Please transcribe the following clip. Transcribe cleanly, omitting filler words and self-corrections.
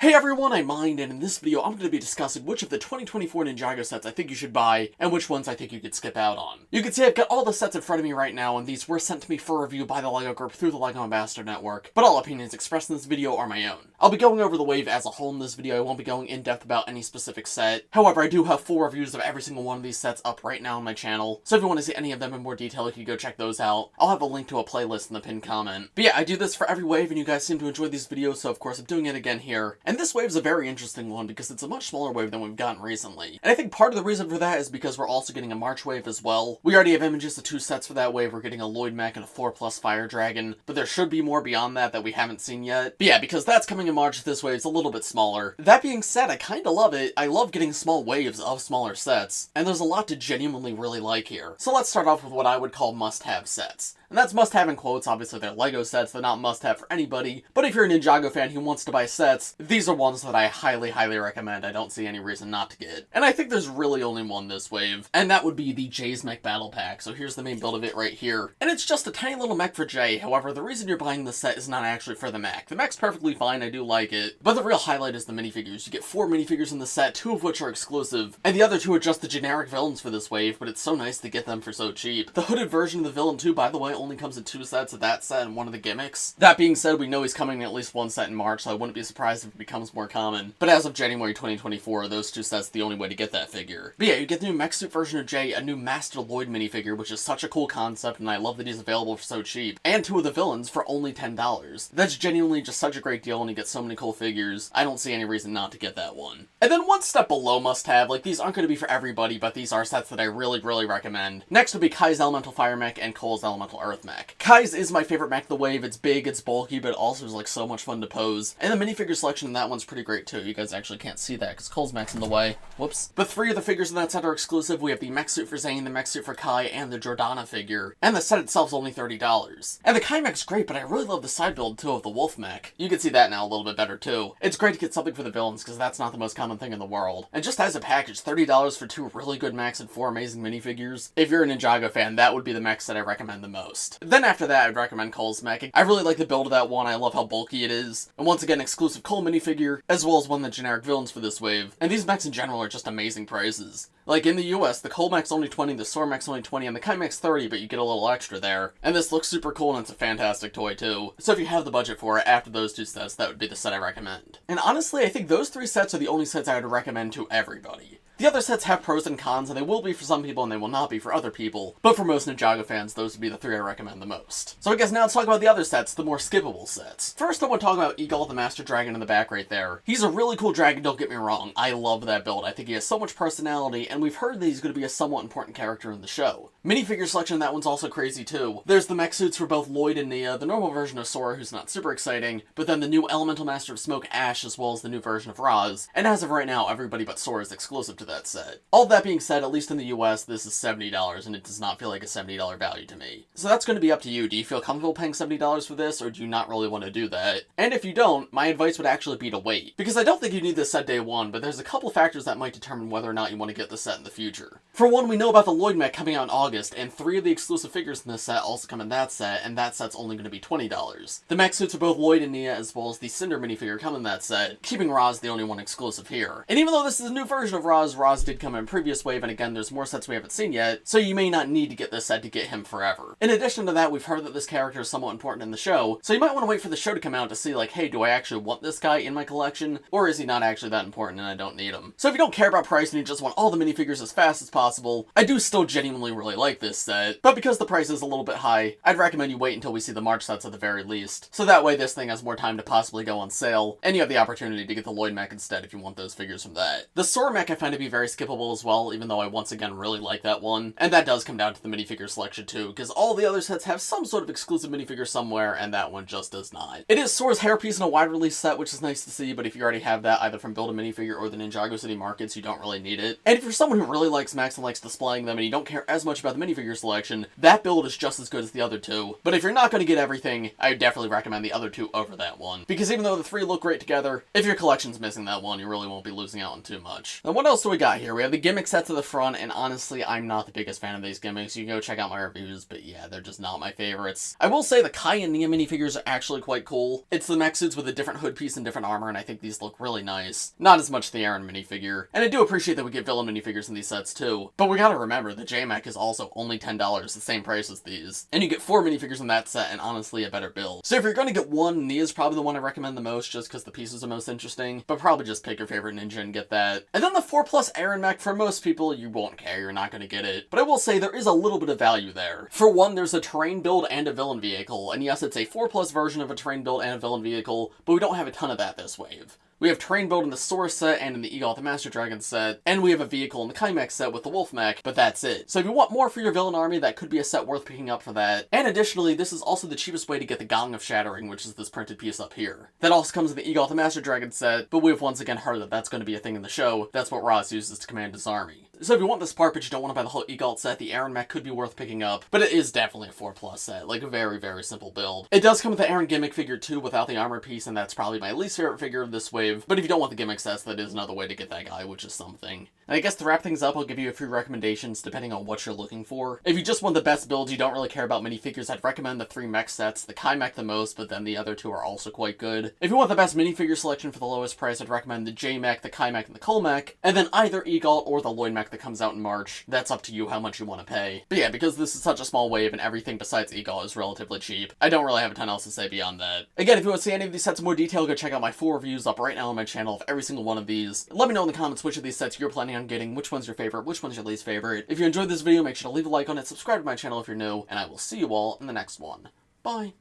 Hey everyone, I'm Mind, and in this video I'm going to be discussing which of the 2024 Ninjago sets I think you should buy, and which ones I think you could skip out on. You can see I've got all the sets in front of me right now, and these were sent to me for review by the LEGO group through the LEGO Ambassador Network, but all opinions expressed in this video are my own. I'll be going over the wave as a whole in this video. I won't be going in depth about any specific set. However, I do have full reviews of every single one of these sets up right now on my channel, so if you want to see any of them in more detail, you can go check those out. I'll have a link to a playlist in the pinned comment. But yeah, I do this for every wave, and you guys seem to enjoy these videos, so of course I'm doing it again here. And this wave's a very interesting one because it's a much smaller wave than we've gotten recently. And I think part of the reason for that is because we're also getting a March wave as well. We already have images of 2 sets for that wave. We're getting a Lloyd Mech and a 4+ Fire Dragon, but there should be more beyond that we haven't seen yet. But yeah, because that's coming in March, this wave's a little bit smaller. That being said, I kinda love it. I love getting small waves of smaller sets, and there's a lot to genuinely really like here. So let's start off with what I would call must-have sets. And that's must-have in quotes. Obviously they're LEGO sets, they're not must-have for anybody, but if you're a Ninjago fan who wants to buy sets, these are ones that I highly recommend. I don't see any reason not to get. And I think there's really only one this wave, and that would be the Jay's Mech Battle Pack. So here's the main build of it right here. And it's just a tiny little mech for Jay. However, the reason you're buying this set is not actually for the mech. The mech's perfectly fine, I do like it, but the real highlight is the minifigures. You get 4 minifigures in the set, 2 of which are exclusive, and the other 2 are just the generic villains for this wave, but it's so nice to get them for so cheap. The hooded version of the villain too, by the way, only comes in 2 sets of that set and 1 of the gimmicks. That being said, we know he's coming in at least 1 set in March, so I wouldn't be surprised if it becomes more common. But as of January 2024, those 2 sets are the only way to get that figure. But yeah, you get the new mech suit version of Jay, a new Master Lloyd minifigure, which is such a cool concept, and I love that he's available for so cheap, and 2 of the villains for only $10. That's genuinely just such a great deal, and you get so many cool figures. I don't see any reason not to get that one. And then one step below must-have, like these aren't going to be for everybody, but these are sets that I really recommend. Next would be Kai's Elemental Fire Mech and Cole's Elemental Earth Mech. Kai's is my favorite mech of the wave. It's big, it's bulky, but it also is like so much fun to pose. And the minifigure selection in that one's pretty great too. You guys actually can't see that because Cole's mech's in the way. Whoops. But 3 of the figures in that set are exclusive. We have the mech suit for Zane, the mech suit for Kai, and the Jordana figure. And the set itself's only $30. And the Kai mech's great, but I really love the side build too of the Wolf mech. You can see that now a little bit better too. It's great to get something for the villains because that's not the most common thing in the world. And just as a package, $30 for 2 really good mechs and 4 amazing minifigures. If you're a Ninjago fan, that would be the mechs that I recommend the most. Then after that, I'd recommend Cole's mech. I really like the build of that one. I love how bulky it is. And once again, exclusive Cole minifigure, as well as one of the generic villains for this wave. And these mechs in general are just amazing prices. Like in the US, the Cole mech's only $20, the Sor mech's only $20, and the Kai mech's $30, but you get a little extra there. And this looks super cool, and it's a fantastic toy too. So if you have the budget for it, after those 2 sets, that would be the set I recommend. And honestly, I think those 3 sets are the only sets I would recommend to everybody. The other sets have pros and cons, and they will be for some people and they will not be for other people, but for most Ninjago fans, those would be the 3 I recommend the most. So I guess now let's talk about the other sets, the more skippable sets. First I want to talk about Eagle, the Master Dragon in the back right there. He's a really cool dragon, don't get me wrong. I love that build. I think he has so much personality, and we've heard that he's going to be a somewhat important character in the show. Minifigure selection in that one's also crazy too. There's the mech suits for both Lloyd and Nia, the normal version of Sora, who's not super exciting, but then the new Elemental Master of Smoke, Ash, as well as the new version of Roz. And as of right now, everybody but Sora is exclusive to that set. All that being said, at least in the US, this is $70, and it does not feel like a $70 value to me. So that's going to be up to you. Do you feel comfortable paying $70 for this, or do you not really want to do that? And if you don't, my advice would actually be to wait. Because I don't think you need this set day 1, but there's a couple factors that might determine whether or not you want to get this set in the future. For one, we know about the Lloyd mech coming out in August, and 3 of the exclusive figures in this set also come in that set, and that set's only going to be $20. The mech suits for both Lloyd and Nia, as well as the Cinder minifigure come in that set, keeping Roz the only one exclusive here. And even though this is a new version of Roz, Roz did come in previous wave, and again, there's more sets we haven't seen yet, so you may not need to get this set to get him forever. In addition to that, we've heard that this character is somewhat important in the show, so you might want to wait for the show to come out to see like, hey, do I actually want this guy in my collection, or is he not actually that important and I don't need him? So if you don't care about price and you just want all the minifigures as fast as possible, I do still genuinely really like this set, but because the price is a little bit high, I'd recommend you wait until we see the March sets at the very least, so that way this thing has more time to possibly go on sale, and you have the opportunity to get the Lloyd mech instead if you want those figures from that. The Sora mech I find to be very skippable as well, even though I once again really like that one, and that does come down to the minifigure selection too, because all the other sets have some sort of exclusive minifigure somewhere, and that one just does not. It is Sora's hairpiece in a wide release set, which is nice to see, but if you already have that either from Build a Minifigure or the Ninjago City Markets, you don't really need it. And if you're someone who really likes mechs and likes displaying them, and you don't care as much about the minifigure selection, that build is just as good as the other 2. But if you're not going to get everything, I would definitely recommend the other 2 over that one, because even though the 3 look great together, if your collection's missing that one, you really won't be losing out on too much. Now what else do we got here? We have the gimmick set to the front, and honestly, I'm not the biggest fan of these gimmicks. You can go check out my reviews, but yeah, they're just not my favorites. I will say the Kai and Nia minifigures are actually quite cool. It's the mech suits with a different hood piece and different armor, and I think these look really nice. Not as much the Aaron minifigure. And I do appreciate that we get villain minifigures in these sets too. But we gotta remember, the J-Mech is also only $10, the same price as these. And you get 4 minifigures in that set, and honestly, a better build. So if you're gonna get one, Nia's probably the one I recommend the most, just because the pieces are most interesting. But probably just pick your favorite ninja and get that. And then the 4+ Aaron mech, for most people, you won't care, you're not gonna get it. But I will say there is a little bit of value there. For one, there's a terrain build and a villain vehicle, and yes, it's a 4+ version of a terrain build and a villain vehicle, but we don't have a ton of that this wave. We have terrain build in the Source set and in the Eagle the Master Dragon set, and we have a vehicle in the Kymech set with the Wolf mech, but that's it. So if you want more for your villain army, that could be a set worth picking up for that. And additionally, this is also the cheapest way to get the Gong of Shattering, which is this printed piece up here. That also comes in the Eagle the Master Dragon set, but we've once again heard that that's going to be a thing in the show. That's what Ross uses to command his army. So if you want this part but you don't want to buy the whole Eagle set, the Aaron mech could be worth picking up, but it is definitely a 4+ set, like a very, very simple build. It does come with the Aaron gimmick figure too without the armor piece, and that's probably my least favorite figure of this wave, but if you don't want the gimmick sets, that is another way to get that guy, which is something. And I guess to wrap things up, I'll give you a few recommendations depending on what you're looking for. If you just want the best builds, you don't really care about minifigures, I'd recommend the 3 mech sets, the Kymech the most, but then the other 2 are also quite good. If you want the best minifigure selection for the lowest price, I'd recommend the J-Mech, the Kymech, and the Colmech, and then either Eagle or the Lloyd mech that comes out in March. That's up to you how much you want to pay. But yeah, because this is such a small wave and everything besides Eagle is relatively cheap, I don't really have a ton else to say beyond that. Again, if you want to see any of these sets in more detail, go check out my full reviews up right now on my channel of every single one of these. Let me know in the comments which of these sets you're planning on getting, which one's your favorite, which one's your least favorite. If you enjoyed this video, make sure to leave a like on it, subscribe to my channel if you're new, and I will see you all in the next one. Bye!